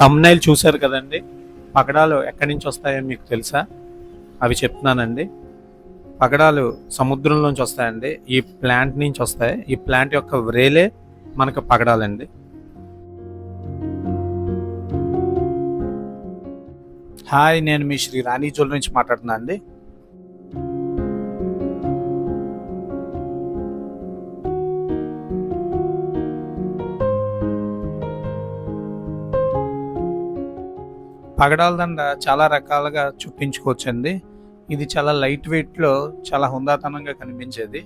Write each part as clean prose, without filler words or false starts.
Thumbnail చూశారు కదండి. పగడాలు ఎక్కడి నుంచి వస్తాయో మీకు తెలుసా? అవి చెప్తున్నానండి. పగడాలు సముద్రంలోంచి వస్తాయండి. ఈ ప్లాంట్ నుంచి వస్తాయి. ఈ ప్లాంట్ యొక్క వ్రేలే మనకు పగడాలండి. హాయ్, నేను మీ శ్రీ రాణి జ్యువెలరీ నుంచి మాట్లాడుతున్నా అండి. పగడాల దండ చాలా రకాలుగా చుట్టించుకోవచ్చండి. ఇది చాలా లైట్ వెయిట్లో చాలా హుందాతనంగా కనిపించేది.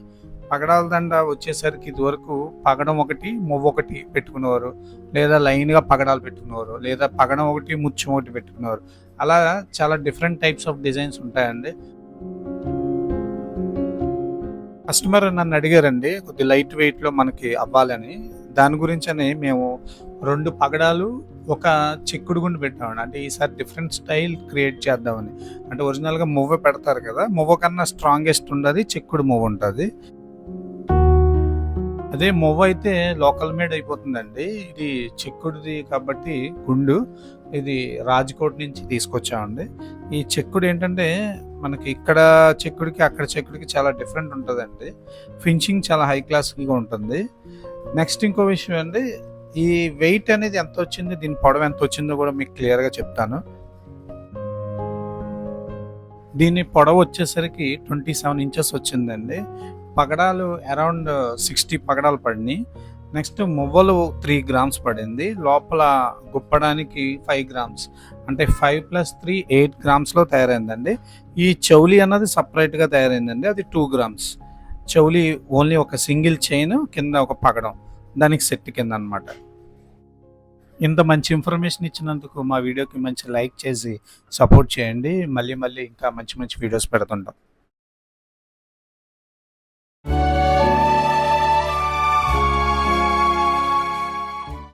పగడాల దండ వచ్చేసరికి ఇదివరకు పగడం ఒకటి మువ్వ ఒకటి పెట్టుకునేవారు, లేదా లైన్గా పగడాలు పెట్టుకునేవారు, లేదా పగడం ఒకటి ముత్యం ఒకటి పెట్టుకునేవారు. అలా చాలా డిఫరెంట్ టైప్స్ ఆఫ్ డిజైన్స్ ఉంటాయండి. కస్టమర్ నన్ను అడిగారండి, కొద్ది లైట్ వెయిట్లో మనకి అవ్వాలని. దాని గురించని మేము 2 పగడాలు, ఒక చెక్కుడు గుండు పెట్టామండి. అంటే ఈసారి డిఫరెంట్ స్టైల్ క్రియేట్ చేద్దామని. అంటే ఒరిజినల్గా మువ్వ పెడతారు కదా, మువ్వ కన్నా స్ట్రాంగెస్ట్ ఉండదు చెక్కుడు మువ్వ ఉంటుంది. అదే మువ్వ అయితే లోకల్ మేడ్ అయిపోతుందండి. ఇది చెక్కుడుది కాబట్టి గుండు, ఇది రాజ్కోట్ నుంచి తీసుకొచ్చామండి. ఈ చెక్కుడు ఏంటంటే మనకి ఇక్కడ చెక్కుడికి అక్కడ చెక్కుడికి చాలా డిఫరెంట్ ఉంటుందండి. ఫినిషింగ్ చాలా హై క్లాస్గా ఉంటుంది. నెక్స్ట్ ఇంకో విషయం అండి, ఈ వెయిట్ అనేది ఎంత వచ్చింది, దీని పొడవు ఎంత వచ్చిందో కూడా మీకు క్లియర్గా చెప్తాను. దీని పొడవు వచ్చేసరికి 27 ఇంచెస్ వచ్చిందండి. పగడాలు అరౌండ్ 60 పగడాలు పడినాయి. నెక్స్ట్ మువ్వలు 3 గ్రామ్స్ పడింది. లోపల గుప్పడానికి 5 గ్రామ్స్, అంటే 5 + 3 8 గ్రామ్స్లో తయారైందండి. ఈ చౌలి అన్నది సపరేట్గా తయారైందండి, అది 2 గ్రామ్స్. చౌలి ఓన్లీ ఒక సింగిల్ చైన్ కింద ఒక పగడం, దానికి సెట్ కింద అనమాట. ఇంత మంచి ఇన్ఫర్మేషన్ ఇచ్చినందుకు మా వీడియోకి మంచి లైక్ చేసి సపోర్ట్ చేయండి. మళ్ళీ ఇంకా మంచి వీడియోస్ పెడుతుంటాం.